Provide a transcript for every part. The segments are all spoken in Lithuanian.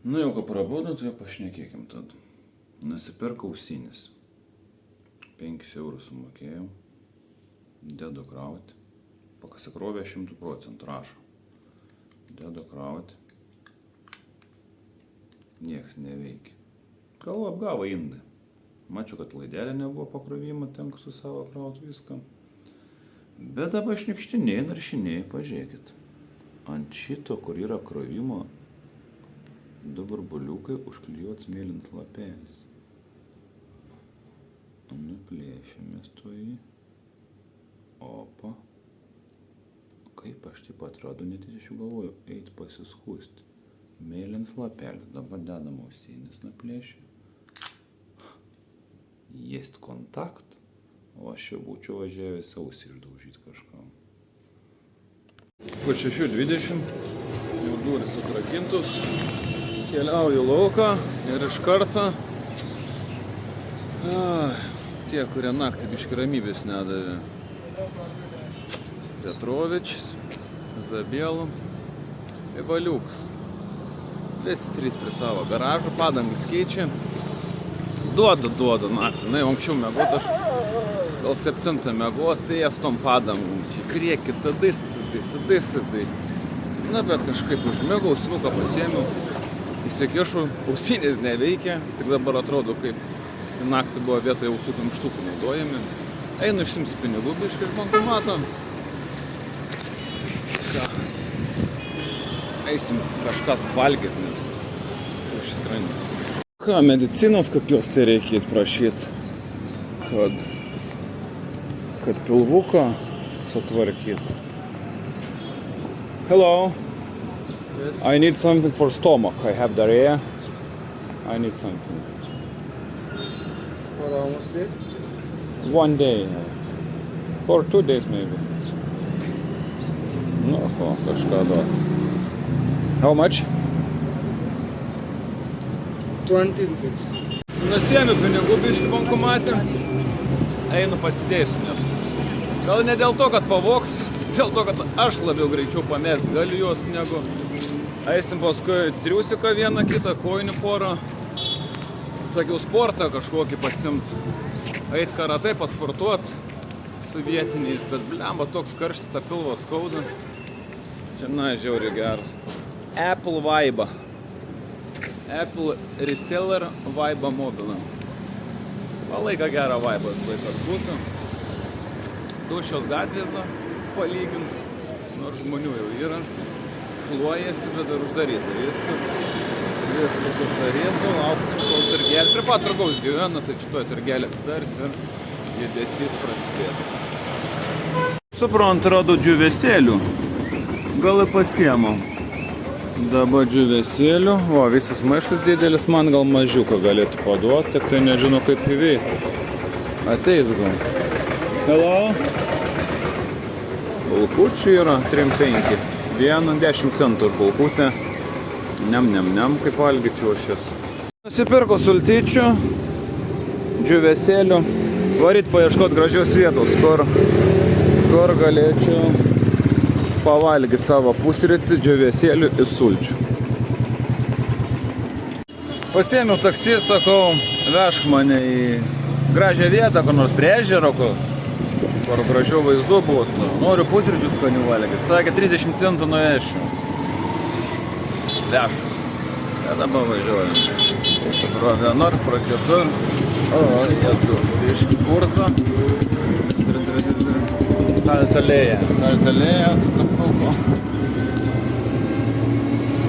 Nu jau ką prabudo, tai pašnekėkim tad. Nusipirkau ausinis. 5 eurus sumokėjau. Dedu krauti. Pasikrovė 100% rašo. Dedu krauti. Nieks neveikia. Galvo apgavo indai. Mačiau, kad laidelė nebuvo pakrovimo, tenka su savo krauti viską. Bet dabar šnikštiniai, naršiniai, pažiūrėkit. Ant šito, kur yra krovimo, 2 burbuliukai užklijuots mėlynas lapelis. Nuplėšėmės to jį. Opa. Kaip aš taip atradu, net iš jų galvoju, eit pasiskūsti. Mėlynas lapelis, dabar dedam ausinis nuplėšė. Jest kontakt. O aš jau būčiau važiavęs ausį išdaužyti kažkam. Po 6:20 jau durys atrakintus. Keliauju lauką ir iš karto tie, kurie naktį biškį ramybės nedavė. Petrovičius, Zabielų ir Valiuks. Visi 3 prie savo garažų, padangas keičia. Duoda naktį. Na, jau anksčiau mėgot, aš gal 7 mėgot, tai jas tom padangom. Čia prieki, tada įsidai. Na, bet kažkaip užmėgau, ausinuką pasiėmiau. Įsikišu, ausinės neveikia, tik dabar atrodo, kaip naktį buvo vietoje ausų kamštukų naudojami. Einu išsimsiu pinigų biškį iš bankomato. Eisim kažką valgyti, nes užskrandį. Ką, medicinos kokios tai reikėtų prašyti, kad pilvuką sutvarkyt. Hello. Yes. I need something for stomach. I have diarrhea. I need something. For almost day? 1 day. For 2 days maybe. Nu, kažką duos. How much? 20 rupees. Nusiėmiu pinigų biškį bankomatį. Einu pasidėsiu, nes gal ne dėl to, kad pavogs, dėl to, kad aš labiau greičiau pamest galiu juos negu. Eisim paskui triusiką vieną kitą, kojinių porą. Sakiau, sportą kažkokį pasimt. Eit karatai, pasportuot su vietiniais, bet blemba toks karštis, ta pilvo skauda. Čia, na, žiauriai geras. Apple Vibe. Apple Reseller Vibe mobilą. Palaika gerą Vibe laikas būtų. Dušios gatvėse palygins, nors žmonių jau yra. Šluojasi, bet dar uždaryta. Viskas uždaryta, lauksim kol turgelė. Prie pat turgaus gyvena, tai šitoj turgelė atidars ir judesys prasidės. Suprant, rado džiuvesėlių. Gal ir pasiemu. Dabar džiuvesėlių. O, visas maišas didelis, man gal mažiuką galėtų paduoti, tik tai nežinau kaip įveikti. Ateis gal. Hello. Bulkučių yra 3,5. 10 centų bulkutė. Nem, kaip valgyčiau aš jas. Nusipirko sultyčių, džiuvesėlių. Varyt paieškot gražios vietos, kur galėčiau pavalgyti savo pusrytį, džiuvesėlių ir sulčių. Pasiėmiau taksi, sakau, vežk mane į gražią vietą, kur nors prie ežero, kur gražiau vaizdu būtų. Noriu pusryčių skanių valgyti. Sakė, 30 centų nuėšiu. Vežk. Ir dabar važiuoju. Pro vienur, pro kitur. O, jėdu. Iš kurto. Taltalėja, skaptuko.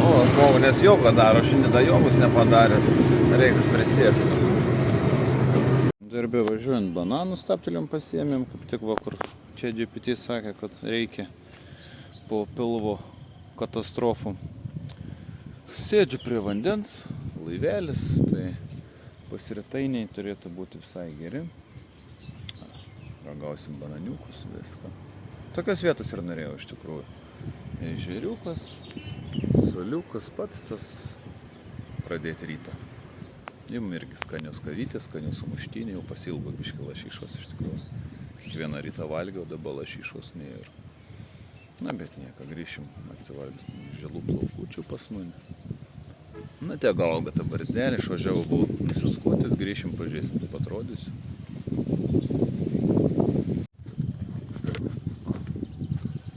O, žmogų, nes jogą daro, šiandien tą jogus nepadaręs. Reiks prisėsti. Darbė važiuojant bananų stabtelėm pasiėmėm, kaip tik vakar čia GPT sakė, kad reikia po pilvo katastrofų. Sėdžiu prie vandens, laivelis, tai pasiritainiai turėtų būti visai geri. Ragausim bananiukus, viską. Tokios vietos ir norėjau iš tikrųjų. Ežeriukas, soliukas, pats tas pradėti rytą. Jums irgi skanios kavytės, skanios sumuštinė, jau pasilgo biškį lašišos iš tikrųjų. Kiekvieną rytą valgiau, dabar lašišos nėra. Na, bet nieko, grįšim atsivalgyti žilų plaukučių pas mane. Na, tiek auga ta barzdelė, išvažiavau, buvau nusiskuotis, grįšim, pažiūrėsim, kaip atrodysiu.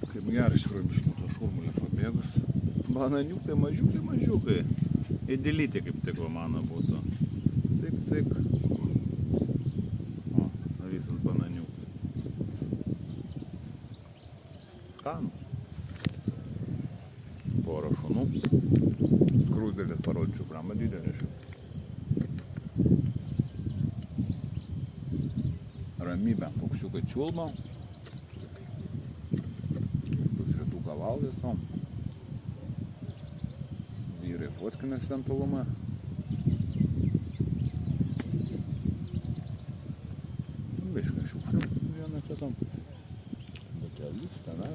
Kaip gerai, iš tikrųjų, biškį to šurmulio pabėgus. Bananiukai, mažiukai. Įdėlyti kaip tik va mano būtų. Cik. O, visas bananiukai. Skanus. Porą šunų. Skruzdėlės parodžiau, brama didelė šiaip. Ramybė, paukščiukai čiulba. Pusrytuką valgė savo. Vyrai fotkinasi ten tolume. Biškai šiukšlių vieną kitam. Butelis, tenai.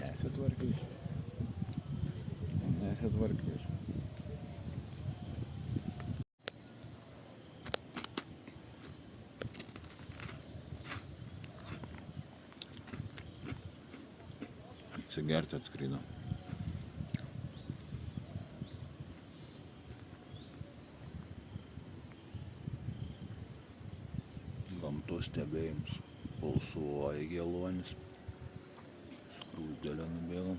Nesitvarkysiu. Atsigerti atskrido. Gamtos stebėjimus. Pulsuoja geluonis. Skruzdėlę nubėgom.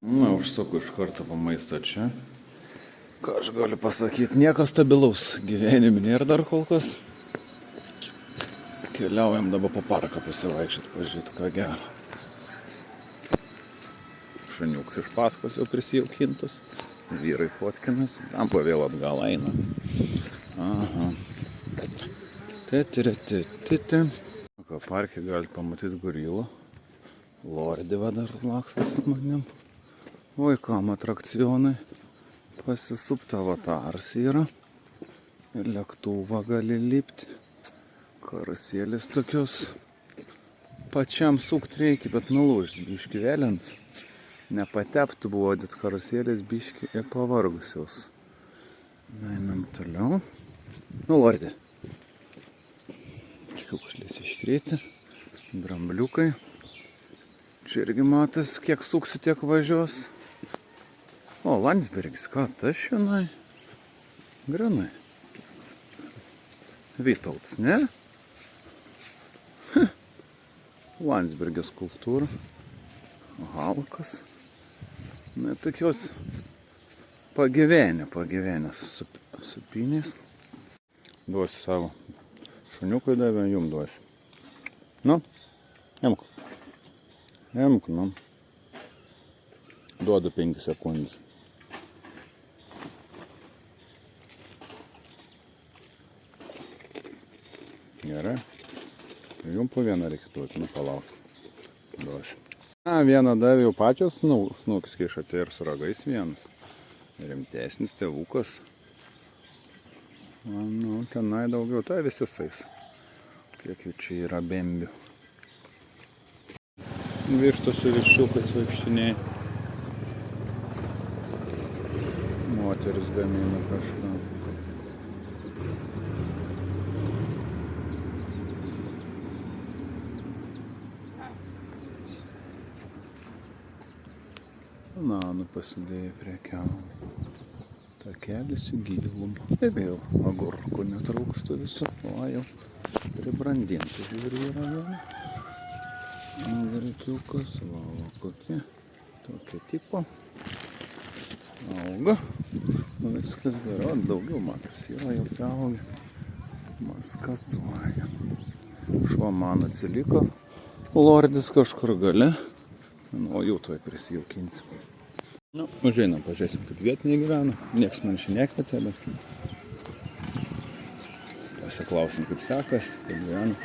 Na, užsuku iš karto po maistą čia. Ką aš galiu pasakyti, niekas stabilaus gyvenime nėra dar kol kas. Keliaujam dabar po parką pasivaikščioti, pažiūrėti, ką gero. Šuniuks iš paskos jau prisijaukintas. Vyrai fotkinas, tampa vėl atgal eina. Aha. Titi. Ką parke galite pamatyti gorilą. Lordė va dar laksas su manim. Vaikam atrakcionai. Pasisupti avataras yra. Ir lėktuvą gali lipti. Karusėlis tokios. Pačiam sukt reikia, bet nulūžti biški vėlins. Nepatepti buvo, bet karusėlis biški ir pavargusios. Einam toliau. Nu, Lordė. Šiukšlės iškrėti. Drambliukai. Čia irgi matas, kiek suksi, tiek važiuos. O, Landsbergis, ką tas šiandien? Granai. Vytautas, ne? Landsbergio skulptūra. Halkas. Na, tokios pagyvenę supinės. Duosiu savo šuniukui davę, jum duosiu. Nu, imk, nu. Duodu 5 sekundės. Gerai. Jum po vieną reikia duoti, nu palauk. Duosiu. Na, vieną davė jau pačios snukis kišate ir su ragais vienas. Rimtesnis tėvukas. Nu, tenai daugiau, tai visisais. Kiek jų čia yra bembių. Vištos su viščiukais vaikštiniai. Moteris gamina kažką. Bananų pasidėjo prekiavo. Takelis į gilumą. Ir vėl agurkų netrūksta viso. O jau pribrandinti žiūri yra viena. Grikiukas, va kokie. Tokie tipo. Auga. Viskas gerai. Daugiau matas yra jau priaugia. Maskatuoja. Šuo man atsiliko. Lordis kažkur gale. O jau tuoj prisijaukinsim. Nu, užeinam, pažiūrėsim, kaip vietiniai gyvena. Niekas man čia nekvietė, bet pasiklausim, kaip sekas, kaip gyvena.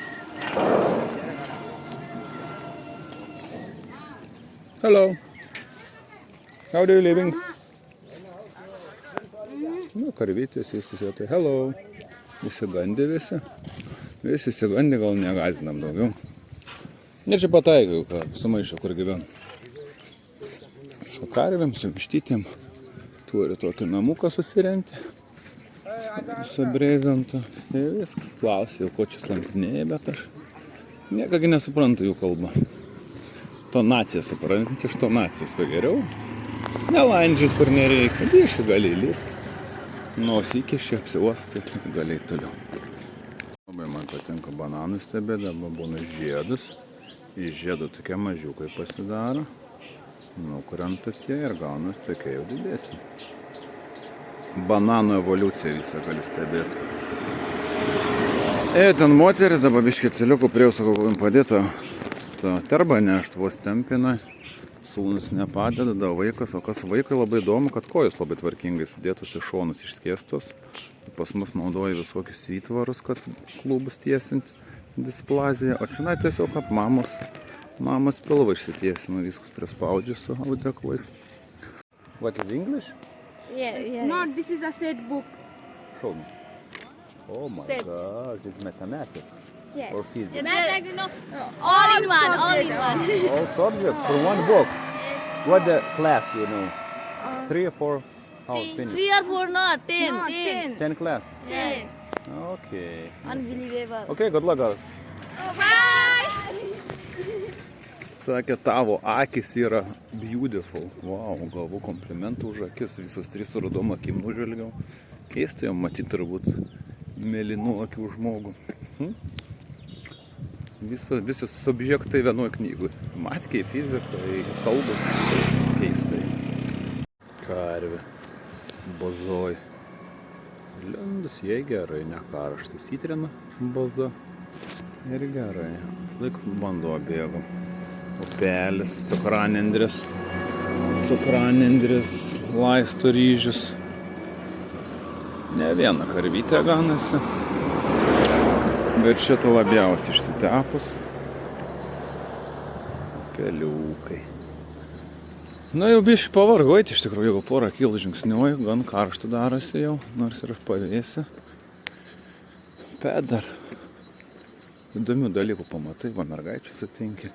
Hello. How are you living? Nu, karvytės, viskas vietoj. Hello. Įsigandė visi. Visi įsigandė, gal negazinam daugiau. Ir čia pataikiau, ką sumaišau, kur gyvenu. Su karvėm, su vištytėm. Turi tokį namuką susirenti. su brezentu. Ir viskas. Klausiu, ko čia slampinėja, bet aš niekagi nesuprantu jų kalbą. Tonaciją suprantu, iš tonacijos ko geriau. Nelandžiut, kur nereikia. Biškai gali įlysti. Nosį įkiši, apsiuosti, gali toliau. Labai man patinka bananų stebėti, dabar būna žiedus. Iš žiedų tokie mažiukai pasidaro. Nukrent tokie ir gaunas tokie jau didesni. Bananų evoliuciją visą gali stebėti. Ten moteris dabar biškį celiukų prie jau sakau, jums padėta terbą nešt, vos tempina. Sūnus nepadeda, da vaikas, o kas vaikai labai įdomu, kad kojos labai tvarkingai sudėtos į šonus išskėstos. Pas mus naudoja visokius įtvarus, kad klubus tiesinti displaziją, o čia tiesiog kad mamos pilvą išsitiesino, viskas prispaudžia su audeklais. What is English? Yeah. No, this is a set book. Show me. Oh my Set. God, this is mathematics Yes. or physics. All in one. All subjects for one book. What the class you know? 3 or 4? How finish? 3 or 4 not, 10. No, 10. 10 class? Yes. Okay. Unbelievable. Okay, good luck guys. Bye. Sakė, tavo akis yra beautiful. Wow, galvo komplimentų už akis. Visos 3 su rudom akim nužvelgiau. Keista jau matyti turbūt mėlynų akių žmogų. Visi subjektai vienoj knygui. Matkiai, fizikai, kalbos. Keistai. Karvė. Bozoj. Lendus, jai gerai, ne karštas. Įtrina boza. Ir gerai. Laik vanduo bėga. Upelis, cukranendris, laisto ryžius. Ne viena karvytė ganasi. Bet šitą labiausiai išsitepus. Peliukai. Na jau biškai pavargojti, iš tikrųjų, jau porą kilų žingsniuoju, gan karštų darosi jau, nors ir pavėsi. Bet dar įdomių dalykų pamatai, va mergaičių sutinki.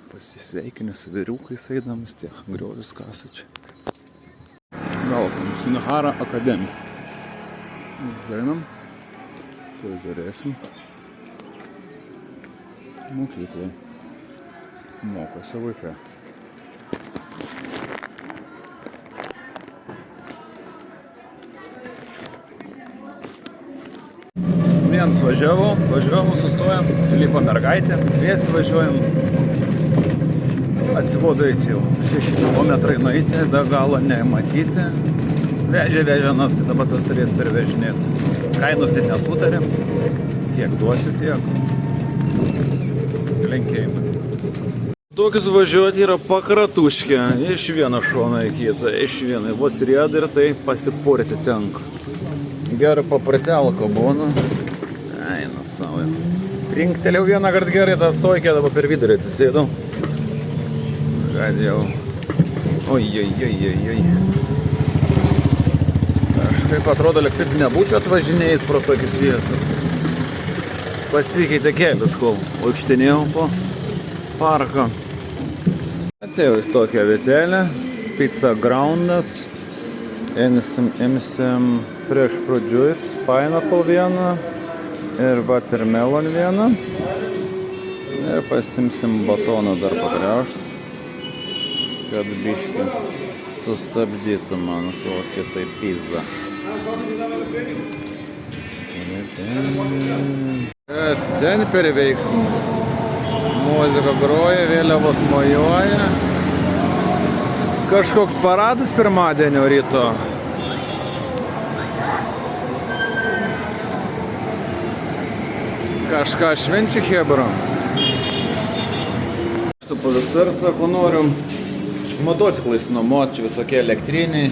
Pasisveikini su vyriukais eidamas, tie griovius kasa čia. Galvom, Sinhara akademija. Einam, pažiūrėsim. Mokyklai. Mokosi vaikai. Viens važiavom, sustojom, lipo mergaitė, vėsi važiuojam. Atsibodo eiti jau 6 kilometrai nueiti, be galo nematyti. Vežė, nas, tai dabar tas turės pervežinėti. Kainos tai nesutarėm, kiek duosiu tiek. Linkėjimai. Tokius važiuoti yra pakratuškė, iš vieno šono į kitą, iš vieno. Vos rieda ir tai pasipurti tenka. Gerai papratelko būna. Eina savo. Trinktelėjau vieną kartą gerai, tą stojkę dabar per vidurį atsisėdau. Kad jau. Oi. Kažkaip atrodo, lyg taip nebūčiau atvažinėjęs pro tokius vietas. Pasikeitė kelias, kol vaikštinėjau po parką. Atėjau į tokią vietelę. Pizza groundas. Imsim fresh fruit juice, pineapple vieną ir watermelon vieną. Ir pasimsim batoną dar pagriaužti. Kad biškį sustabdytų man kokį tai pizzą. Kas ten per veiksmus? Muzika groja, vėliavos mojuoja. Kažkoks paradas pirmadienio ryto. Kažką švenčiu hebra. Štų PVSR sako, noriu motociklais nuomoti, čia visokie elektriniai.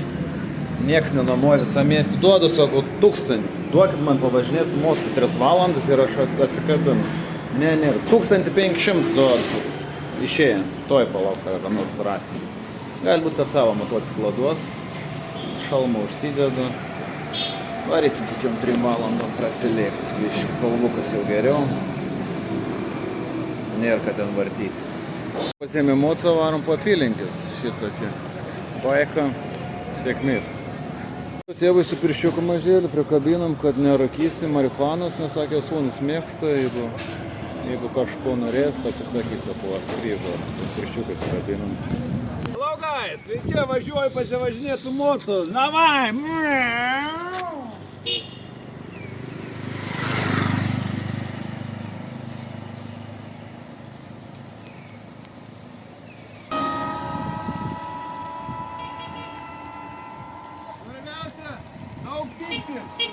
Nieks nenuomoja visą miestį. Duodu, sako, 1000. Duokit man pavažinėti su mocu 3 valandas ir aš atsikabinu. Ne, 1500 duodu. Išėję. Toj palauk, sako, ką nors rasim. Galbūt, kad savo motociklą duos. Šalmą užsidedu. Varysim tokiom 3 valandom prasilėkti. Kalvukas jau geriau. Nėra, kad ten vartytis. Pasėmė mocą, varom po apylinkės šitokį. Baiką, sėkmės. Tėvai su pirščiuku mažėliu prikabinom, kad nerūkysi marihuanos, nes sakė, sūnus mėgsta, jeigu kažko norės, atsisakys, sako, aš grįžo, pirščiukai sukabinom. Hello guys, sveiki, važiuoju pasivažinėti su mocu, davai! Daug tiksit.